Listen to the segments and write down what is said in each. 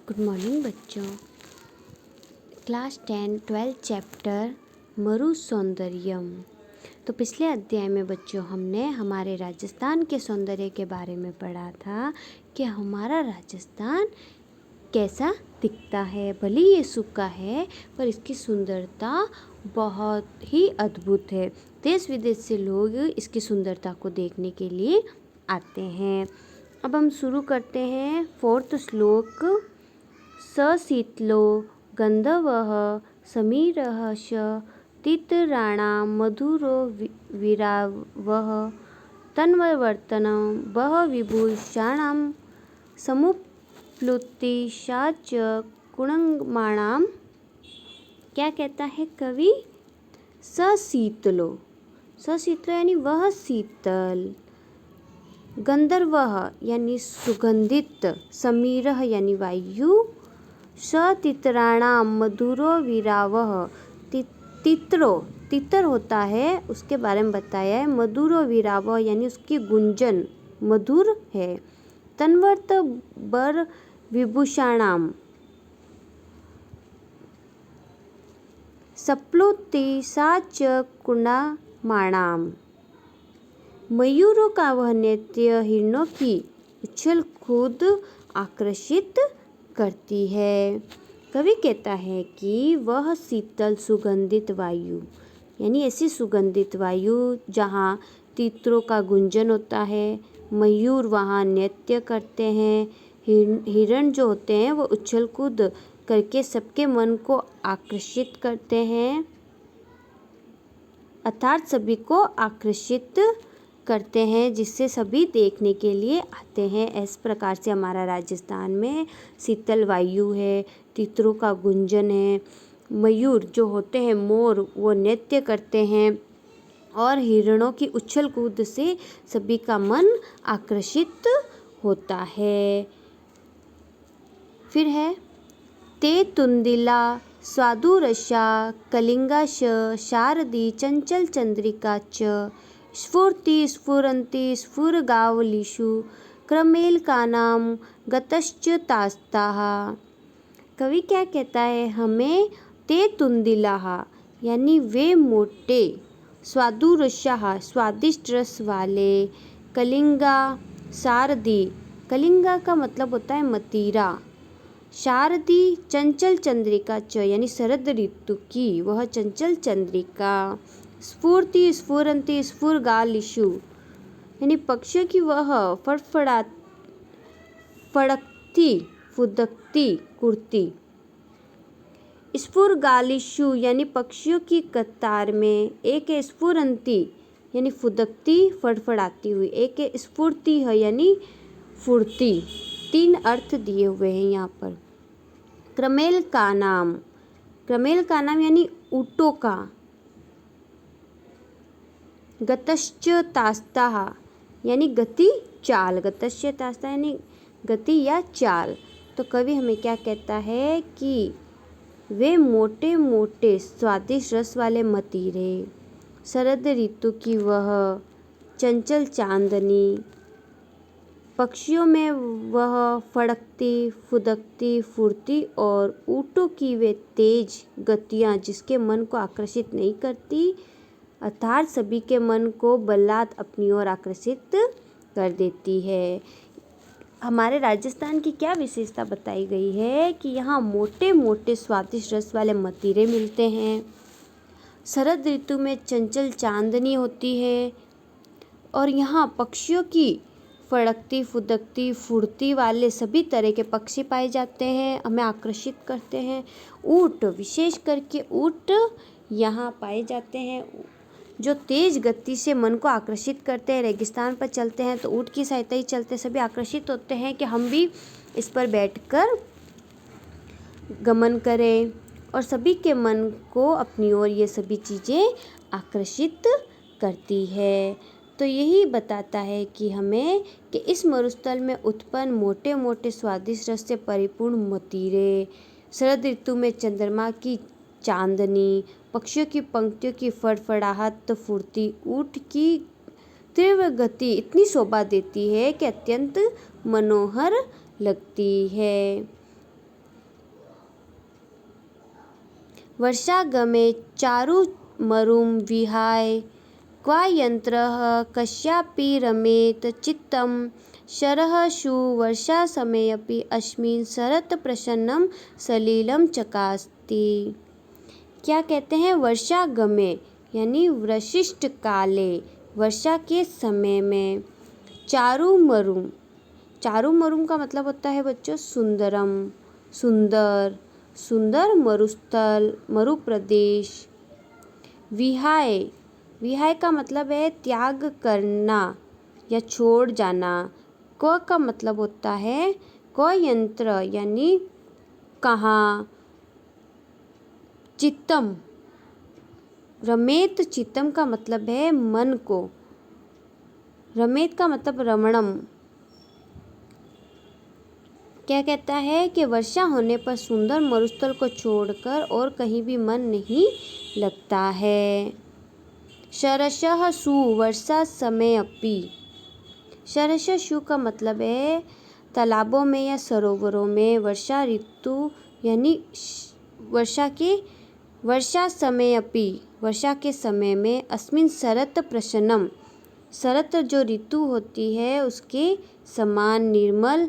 Good morning बच्चों। Class 10 12 chapter मरु सौंदर्यम। तो पिछले अध्याय में बच्चों हमने हमारे राजस्थान के सौंदर्य के बारे में पढ़ा था कि हमारा राजस्थान कैसा दिखता है। भले ये सूखा है पर इसकी सुंदरता बहुत ही अद्भुत है। देश विदेश से लोग इसकी सुंदरता को देखने के लिए आते हैं। अब हम शुरू करते हैं 4th श्लोक। सशीतलो गंधर्वः समीरः तीतराणां मधुरो विरावः तन्वर्तनं बहविभूषाणां समुप्लुतिशा च गुणमाणां। क्या कहता है कवि? सशीतलो, सशीतलो यानी वह शीतल, गंधर्वः यानी सुगंधित, समीरः यानी वायु, तीतराणाम मधुरो विरावः तीतरो तीतर होता है उसके बारे में बताया है। मधुरो विरावः यानी उसकी गुंजन मधुर है। तन्वर्त बर विभूषाणाम सप्लुतिशा च कुणामाणाम। मयूरों का वह नृत्य हिरणों की उछल कूद आकर्षित करती है। कवि कहता है कि वह शीतल सुगंधित वायु यानी ऐसी सुगंधित वायु जहाँ तीतरों का गुंजन होता है, मयूर वहाँ नृत्य करते हैं, हिरण जो होते हैं वो उछल कूद करके सबके मन को आकर्षित करते हैं, अर्थात सभी को आकर्षित करते हैं जिससे सभी देखने के लिए आते हैं। इस प्रकार से हमारा राजस्थान में शीतल वायु है, तीतरों का गुंजन है, मयूर जो होते हैं मोर वो नृत्य करते हैं और हिरणों की उछल कूद से सभी का मन आकर्षित होता है। फिर है ते तुंदिला स्वादुरसा कलिंगाश शारदी चंचल चंद्रिका च स्फूर्ति स्फुरन्ति स्फुरगावलिषु क्रमेलकानां गतश्च तास्ताः। कवि क्या कहता है हमें? ते तुंदिलाः यानी वे मोटे, स्वादुरसाः स्वादिष्ट रस वाले, कलिंगा शारदी, कलिंगा का मतलब होता है मदिरा, शारदी चंचल चंद्रिका च यानी शरद ऋतु की वह चंचल चंद्रिका, स्फूर्ति स्फुरन्ति स्फुरगालिषु यानी पक्षियों की वह फड़कती फुदकती कुर्ती, स्फुरगालिषु यानी पक्षियों की कतार में, एक है स्फुरन्ति यानी फुदकती फड़फड़ाती हुई, एक है स्फूर्ति है यानी फुर्ती। 3 अर्थ दिए हुए हैं यहाँ पर। क्रमेल का नाम, क्रमेल का नाम यानी ऊँटों का, गतश्च तास्ताः यानी गति चाल, गतश्च तास्ता यानी गति या चाल। तो कवि हमें क्या कहता है कि वे मोटे मोटे स्वादिष्ट रस वाले मतीरे, शरद ऋतु की वह चंचल चांदनी, पक्षियों में वह फड़कती फुदकती फुर्ती और ऊँटों की वे तेज गतियाँ जिसके मन को आकर्षित नहीं करती, अर्थात सभी के मन को बलात् अपनी ओर आकर्षित कर देती है। हमारे राजस्थान की क्या विशेषता बताई गई है कि यहाँ मोटे मोटे स्वादिष्ट रस वाले मतीरे मिलते हैं, शरद ऋतु में चंचल चांदनी होती है और यहाँ पक्षियों की फड़कती फुदकती फुर्ती वाले सभी तरह के पक्षी पाए जाते हैं, हमें आकर्षित करते हैं। ऊँट, विशेष करके ऊँट यहाँ पाए जाते हैं जो तेज गति से मन को आकर्षित करते हैं। रेगिस्तान पर चलते हैं तो ऊँट की सहायता ही चलते सभी आकर्षित होते हैं कि हम भी इस पर बैठकर गमन करें और सभी के मन को अपनी ओर ये सभी चीज़ें आकर्षित करती है। तो यही बताता है कि हमें कि इस मरुस्थल में उत्पन्न मोटे मोटे स्वादिष्ट रस से परिपूर्ण मतीरे, शरद ऋतु में चंद्रमा की चांदनी, पक्षियों की पंक्तियों की फड़फड़ाहट फुर्ती, ऊँट की तीव्र गति इतनी शोभा देती है कि अत्यंत मनोहर लगती है। वर्षागमे चारु मरुं विहाय क्वायन्त्रः कस्यापि रमेत चित्तं शरःषु वर्षासमेऽपि अस्मिन् शरत्प्रसन्नं सलिलं चकास्ति। क्या कहते हैं? वर्षागमे यानी वशिष्ठ काले, वर्षा के समय में, चारुमरुं, चारुमरुं का मतलब होता है बच्चों सुंदरम, सुंदर, सुंदर मरुस्थल, मरुप्रदेश। विहाय, विहाय का मतलब है त्याग करना या छोड़ जाना। क का मतलब होता है कयंत्र यानी कहाँ। चित्तम, रमेत चित्तम का मतलब है मन को। रमेत का मतलब रमणम। क्या कहता है कि वर्षा होने पर सुंदर मरुस्थल को छोड़कर और कहीं भी मन नहीं लगता है। शरशः सु वर्षा समय अपि। शरशः सु का मतलब है तालाबों में या सरोवरों में वर्षा ऋतु यानी वर्षा समय अपि, वर्षा के समय में, अस्मिन शरत प्रशनम, शरत जो ऋतु होती है उसके समान, निर्मल,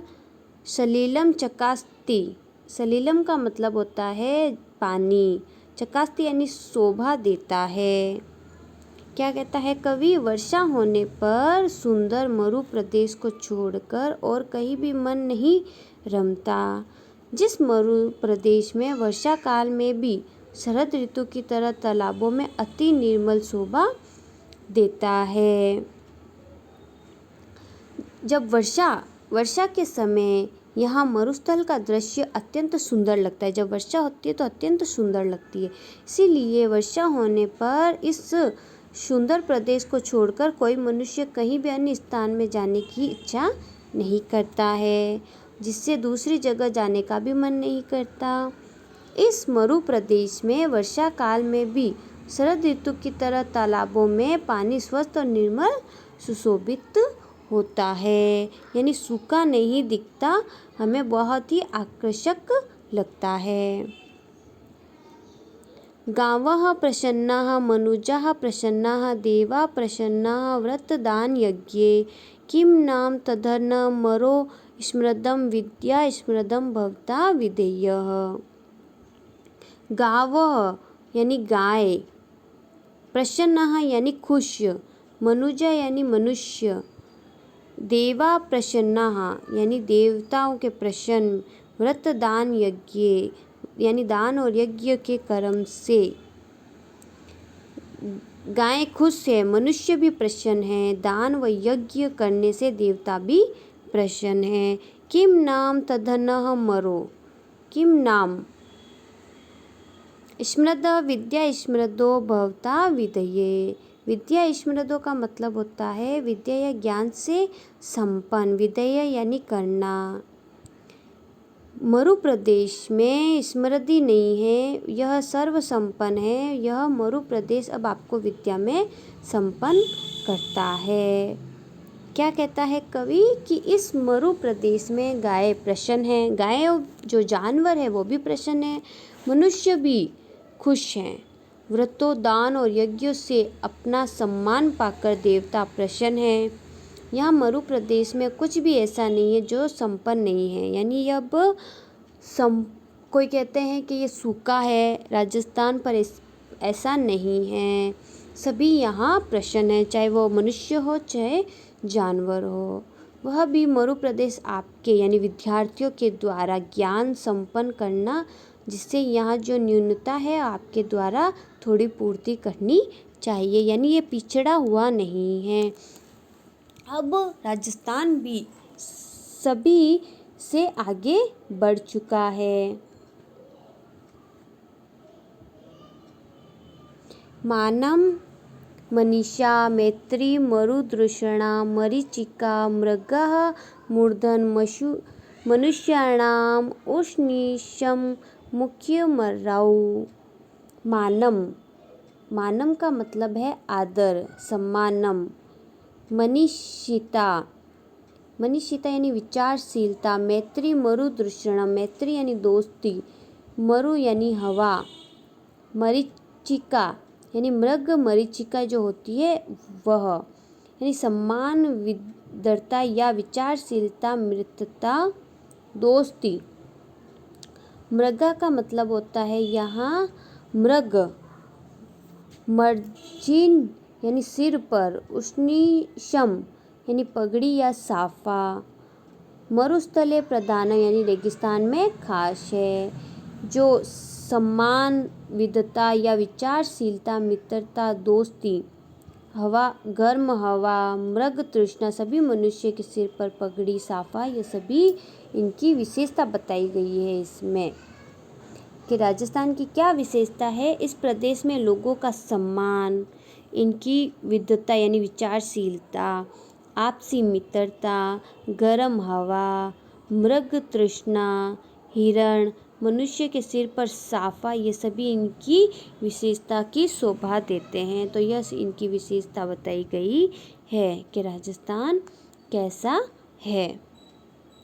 सलीलम चकास्ति, सलीलम का मतलब होता है पानी, चकास्ति यानी शोभा देता है। क्या कहता है कवि? वर्षा होने पर सुंदर मरु प्रदेश को छोड़कर और कहीं भी मन नहीं रमता। जिस मरु प्रदेश में वर्षा काल में भी शरद ऋतु की तरह तालाबों में अति निर्मल शोभा देता है। जब वर्षा के समय यहाँ मरुस्थल का दृश्य अत्यंत सुंदर लगता है। जब वर्षा होती है तो अत्यंत सुंदर लगती है, इसीलिए वर्षा होने पर इस सुंदर प्रदेश को छोड़कर कोई मनुष्य कहीं भी अन्य स्थान में जाने की इच्छा नहीं करता है, जिससे दूसरी जगह जाने का भी मन नहीं करता। इस मरु प्रदेश में वर्षा काल में भी शरद ऋतु की तरह तालाबों में पानी स्वस्थ और निर्मल सुशोभित होता है, यानी सूखा नहीं दिखता, हमें बहुत ही आकर्षक लगता है। गावः प्रसन्नाः मनुजाः प्रसन्नाः देवा प्रसन्नाः व्रतदान यज्ञे किं नाम तदर्न मरो स्मृदं विद्या स्मृदं भवता विधेयः। गावः यानी गाय, प्रसन्नाः यानी खुश, मनुजा यानी मनुष्य, देवा प्रसन्नाः यानी देवताओं के प्रसन्न, व्रतदान यज्ञ यानी दान और यज्ञ के कर्म से। गाय खुश है, मनुष्य भी प्रसन्न है, दान व यज्ञ करने से देवता भी प्रसन्न है। किम नाम तदनः मरो, किम नाम, स्मृद विद्या स्मृदो भवता विधये। विद्या स्मृदो का मतलब होता है विद्या या ज्ञान से संपन्न, विधेय यानी करना। मरु प्रदेश में स्मृति नहीं है, यह सर्व संपन्न है। यह मरु प्रदेश अब आपको विद्या में संपन्न करता है। क्या कहता है कवि कि इस मरु प्रदेश में गाय प्रसन्न है, गाय जो जानवर है वो भी प्रसन्न है, मनुष्य भी खुश हैं। व्रतों, दान और यज्ञों से अपना सम्मान पाकर देवता प्रसन्न है। यहाँ मरु प्रदेश में कुछ भी ऐसा नहीं है जो संपन्न नहीं है, यानी अब कोई कहते हैं कि ये सूखा है राजस्थान, पर ऐसा नहीं है, सभी यहाँ प्रसन्न है, चाहे वो मनुष्य हो चाहे जानवर हो। वह भी मरु प्रदेश आपके यानी विद्यार्थियों के द्वारा ज्ञान संपन्न करना, जिससे यहाँ जो न्यूनता है आपके द्वारा थोड़ी पूर्ति करनी चाहिए, यानी ये पिछड़ा हुआ नहीं है। अब राजस्थान भी सभी से आगे बढ़ चुका है। मानम, मनीषा, मैत्री, मरुदृषणा, मरीचिका, मृगः, मूर्धन, मनुष्याणाम, उष्णीशम, मुख्यमर्राऊ। मानम, मानम का मतलब है आदर, सम्मानम। मनीषिता, मनीषिता यानी विचारशीलता। मैत्री, मरुदृषणम, मैत्री यानी दोस्ती, मरु यानी हवा, मरीचिका यानी मृग मरीचिका जो होती है वह, यानी सम्मान, विद्वता या विचारशीलता, मित्रता, दोस्ती। मृगा का मतलब होता है यहाँ मृग, मर्जिन यानी सिर पर, उष्णीशम यानी पगड़ी या साफा, मरुस्थले प्रधान यानी रेगिस्तान में खास है, जो सम्मान, विद्वता या विचारशीलता, मित्रता, दोस्ती। हवा, गर्म हवा, मृग तृष्णा, सभी मनुष्य के सिर पर पगड़ी, साफा, ये सभी इनकी विशेषता बताई गई है इसमें। कि राजस्थान की क्या विशेषता है? इस प्रदेश में लोगों का सम्मान, इनकी विद्वता यानी विचारशीलता, आपसी मित्रता, गर्म हवा, मृग तृष्णा, हिरण, मनुष्य के सिर पर साफा, ये सभी इनकी विशेषता की शोभा देते हैं। तो यह इनकी विशेषता बताई गई है कि राजस्थान कैसा है।